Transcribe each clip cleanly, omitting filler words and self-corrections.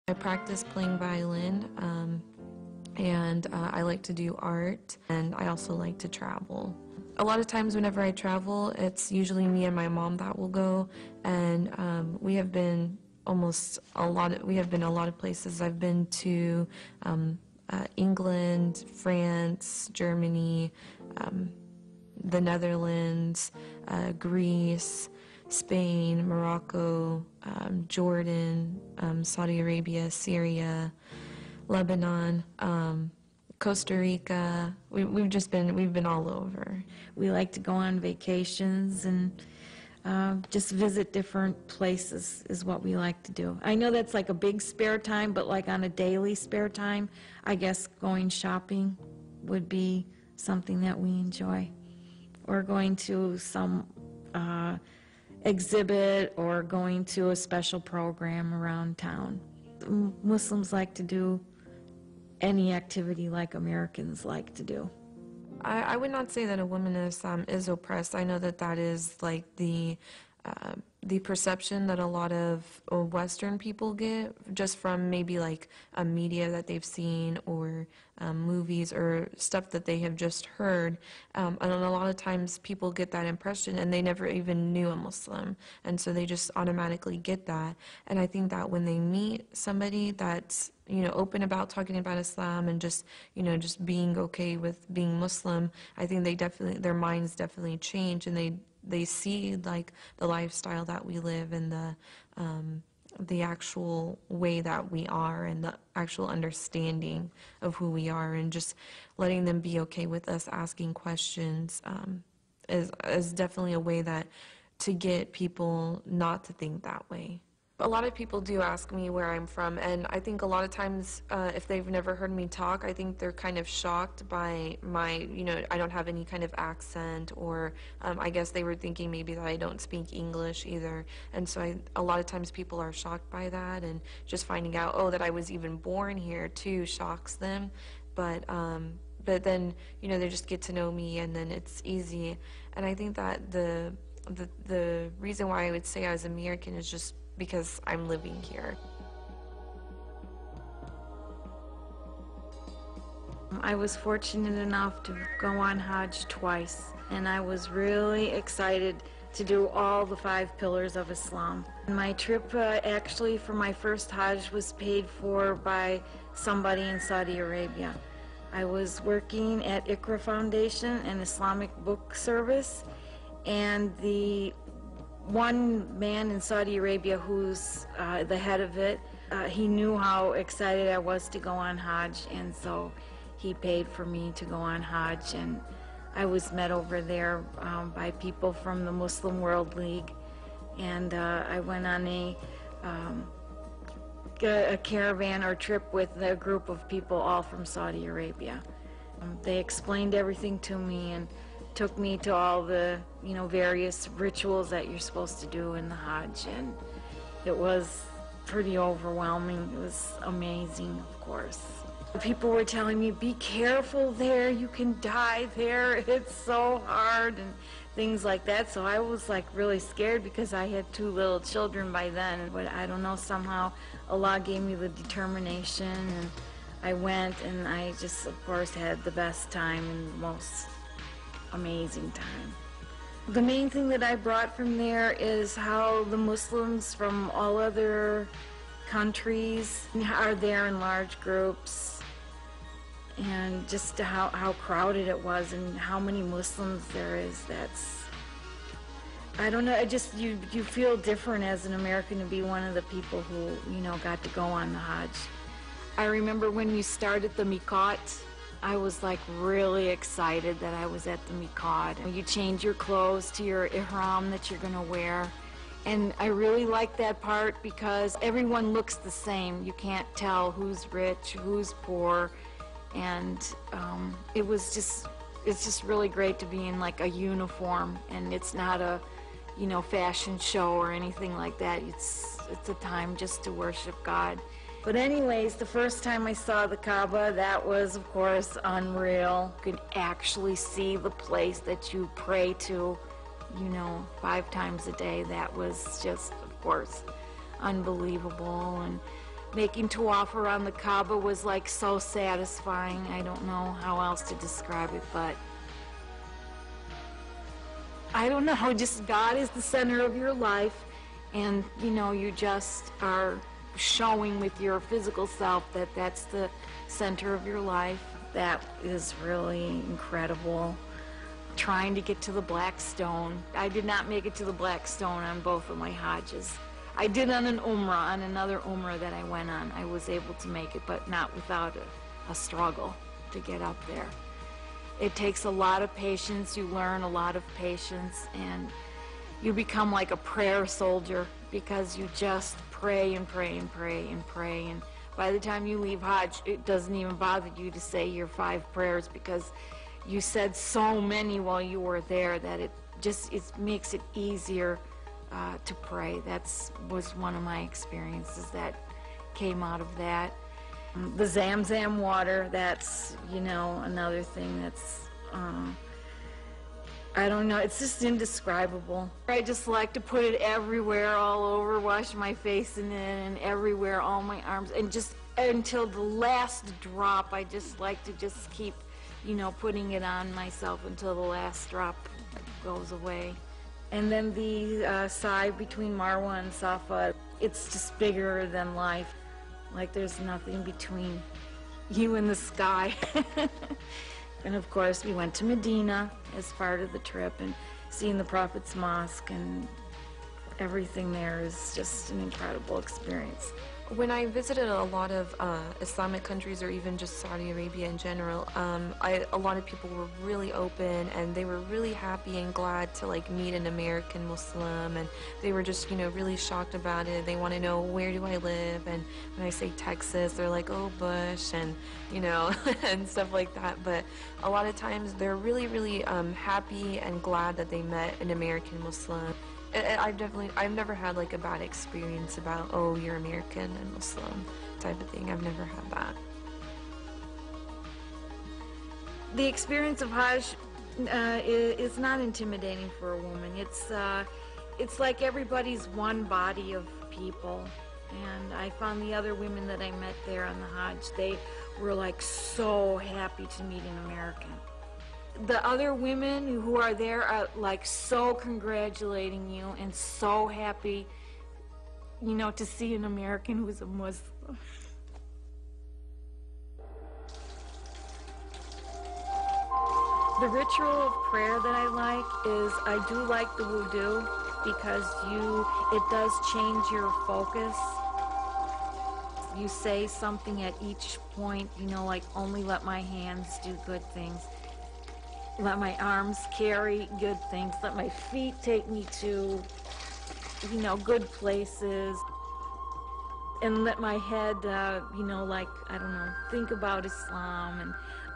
I practice playing violin, and I like to do art, and I also like to travel. A lot of times whenever I travel, it's usually me and my mom that will go, and we have been a lot of places. I've been to England, France, Germany, the Netherlands, Greece, Spain, Morocco, Jordan, Saudi Arabia, Syria, Lebanon, Costa Rica. We've been all over. We like to go on vacations and just visit different places is what we like to do. I know that's like a big spare time, but like on a daily spare time, I guess going shopping would be something that we enjoy. Or going to some exhibit or going to a special program around town. Muslims like to do any activity like Americans like to do. I would not say that a woman in Islam is oppressed. I know that that is like the perception that a lot of Western people get just from maybe like a media that they've seen or movies or stuff that they have just heard. And a lot of times people get that impression and they never even knew a Muslim. And so they just automatically get that. And I think that when they meet somebody that's open about talking about Islam and just being okay with being Muslim, I think their minds definitely change, and they see like the lifestyle that we live and the actual way that we are and the actual understanding of who we are, and just letting them be okay with us asking questions is definitely a way that to get people not to think that way. A lot of people do ask me where I'm from, and I think a lot of times if they've never heard me talk, I think they're kind of shocked by my, I don't have any kind of accent, or I guess they were thinking maybe that I don't speak English either. And so a lot of times people are shocked by that, and just finding out, oh, that I was even born here too shocks them. But then, they just get to know me, and then it's easy. And I think that the reason why I would say I was American is just because I'm living here. I was fortunate enough to go on Hajj twice, and I was really excited to do all the 5 pillars of Islam. My trip actually for my first Hajj was paid for by somebody in Saudi Arabia. I was working at Iqra Foundation, an Islamic book service, and the one man in Saudi Arabia who's the head of it, he knew how excited I was to go on Hajj, and so he paid for me to go on Hajj. And I was met over there by people from the Muslim World League, and I went on a caravan or trip with a group of people all from Saudi Arabia. They explained everything to me and took me to all the various rituals that you're supposed to do in the Hajj, and it was pretty overwhelming. It was amazing, of course. People were telling me, be careful there, you can die there, it's so hard, and things like that. So I was like really scared because I had 2 little children by then, but I don't know, somehow Allah gave me the determination, and I went, and I just of course had the best time and the most amazing time. The main thing that I brought from there is how the Muslims from all other countries are there in large groups, and just how crowded it was and how many Muslims there is. I don't know, you feel different as an American to be one of the people who got to go on the Hajj. I remember when you started the Miqat, I was like really excited that I was at the Miqat. You change your clothes to your ihram that you're gonna wear. And I really like that part because everyone looks the same. You can't tell who's rich, who's poor. And it's just really great to be in like a uniform, and it's not a, fashion show or anything like that. It's a time just to worship God. But anyways, the first time I saw the Kaaba, that was, of course, unreal. You could actually see the place that you pray to, 5 times a day. That was just, of course, unbelievable. And Making tawaf around the Kaaba was like so satisfying. I don't know how else to describe it, but I don't know, just God is the center of your life, and you know, you just are showing with your physical self that that's the center of your life. That is really incredible. Trying to get to the Black Stone. I did not make it to the Black Stone on both of my Hajjs. I did on an Umrah, on another Umrah that I went on. I was able to make it, but not without a struggle to get up there. It takes a lot of patience. You learn a lot of patience, and you become like a prayer soldier because you just pray and pray and pray and pray. And by the time you leave Hajj, it doesn't even bother you to say your 5 prayers because you said so many while you were there that it makes it easier to pray. Was one of my experiences that came out of that. The Zamzam water, that's, you know, another thing that's, I don't know, it's just indescribable. I just like to put it everywhere, all over, wash my face in it, and everywhere, all my arms, and just until the last drop, I just like to just keep, you know, putting it on myself until the last drop goes away. And then the sa'i between Marwa and Safa, it's just bigger than life. Like there's nothing between you and the sky. And of course we went to Medina as part of the trip, and seeing the Prophet's mosque and everything there is just an incredible experience. When I visited a lot of Islamic countries, or even just Saudi Arabia in general, a lot of people were really open, and they were really happy and glad to like meet an American Muslim, and they were just, you know, really shocked about it. They want to know, where do I live? And when I say Texas, they're like, oh, Bush, and you know, and stuff like that. But a lot of times they're really, really happy and glad that they met an American Muslim. I've never had like a bad experience about, oh, you're American and Muslim type of thing. I've never had that. The experience of Hajj is not intimidating for a woman. It's like everybody's one body of people. And I found the other women that I met there on the Hajj, they were like so happy to meet an American. The other women who are there are like so congratulating you and so happy, you know, to see an American who's a Muslim. The ritual of prayer that I like is, I do like the wudu because it does change your focus. You say something at each point, you know, like, only let my hands do good things. Let my arms carry good things. Let my feet take me to, you know, good places. And let my head, you know, like, I don't know, think about Islam. And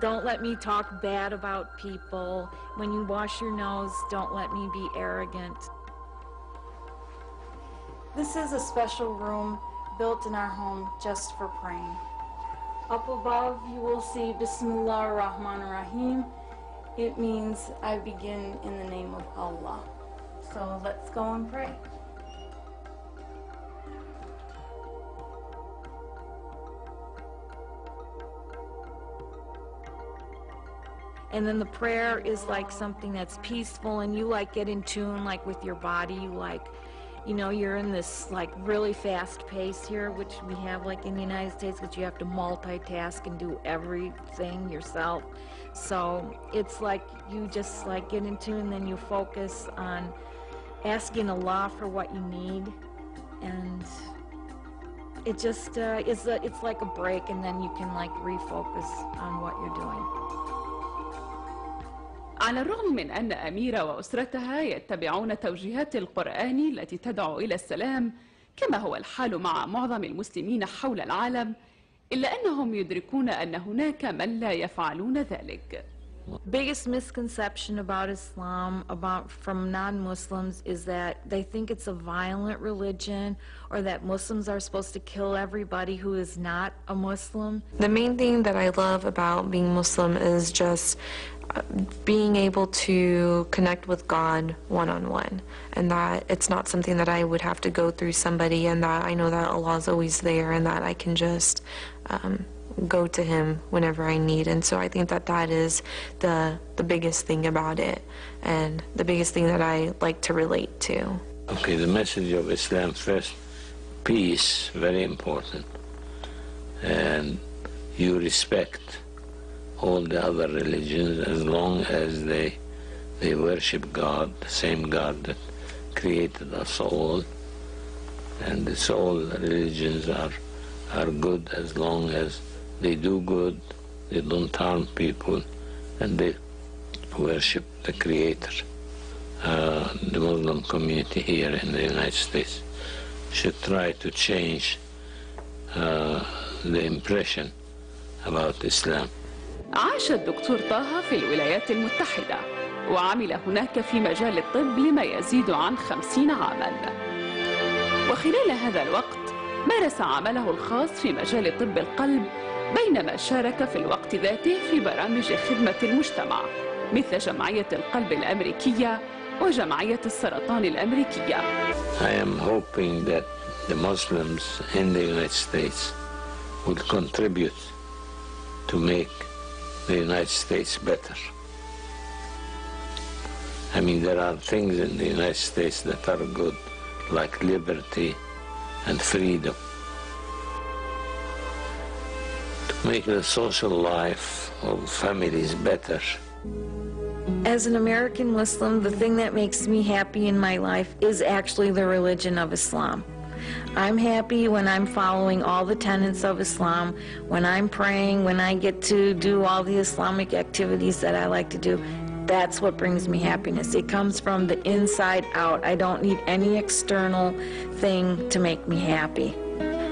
don't let me talk bad about people. When you wash your nose, don't let me be arrogant. This is a special room built in our home just for praying. Up above, you will see Bismillah ar-Rahman ar-Rahim. It means I begin in the name of Allah. So let's go and pray. And then the prayer is like something that's peaceful, and you like get in tune like with your body. You like, you know, you're in this like really fast pace here, which we have like in the United States, because you have to multitask and do everything yourself. So it's like you just like get in tune, and then you focus on asking Allah for what you need, and it just it's like a break, and then you can like refocus on what you're doing. على الرغم من أن أميرة وأسرتها يتبعون توجيهات القرآن التي تدعو إلى السلام، كما هو الحال مع معظم المسلمين حول العالم، إلا أنهم يدركون أن هناك من لا يفعلون ذلك. Biggest misconception about Islam, from non-Muslims, is that they think it's a violent religion, or that Muslims are supposed to kill everybody who is not a Muslim. The main thing that I love about being Muslim is just being able to connect with God one-on-one, and that it's not something that I would have to go through somebody, and that I know that Allah is always there, and that I can just go to Him whenever I need. And so I think that that is the biggest thing about it, and the biggest thing that I like to relate to. Okay, the message of Islam first, peace, very important, and you respect all the other religions as long as they worship God, the same God that created us all, and it's all religions are good as long as they do good, they don't harm people, and they worship the Creator. The Muslim community here in the United States should try to change the impression about Islam. عاش الدكتور طه في الولايات المتحدة وعمل هناك في مجال الطب لما يزيد عن 50 عاماً، وخلال هذا الوقت مارس عمله الخاص في مجال طب القلب، بينما شارك في الوقت ذاته في برامج خدمة المجتمع مثل جمعية القلب الأمريكية وجمعية السرطان الأمريكية. I am hoping that the Muslims in the United States will contribute to make the United States better. I mean, there are things in the United States that are good, like liberty and freedom. To make the social life of families better. As an American Muslim, the thing that makes me happy in my life is actually the religion of Islam. I'm happy when I'm following all the tenets of Islam, when I'm praying, when I get to do all the Islamic activities that I like to do. That's what brings me happiness. It comes from the inside out. I don't need any external thing to make me happy.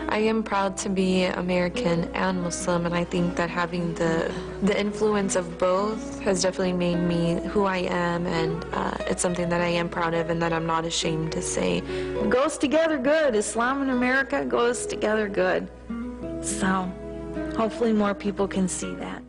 I am proud to be American and Muslim, and I think that having the influence of both has definitely made me who I am, and it's something that I am proud of and that I'm not ashamed to say. It goes together good. Islam and America goes together good. So hopefully more people can see that.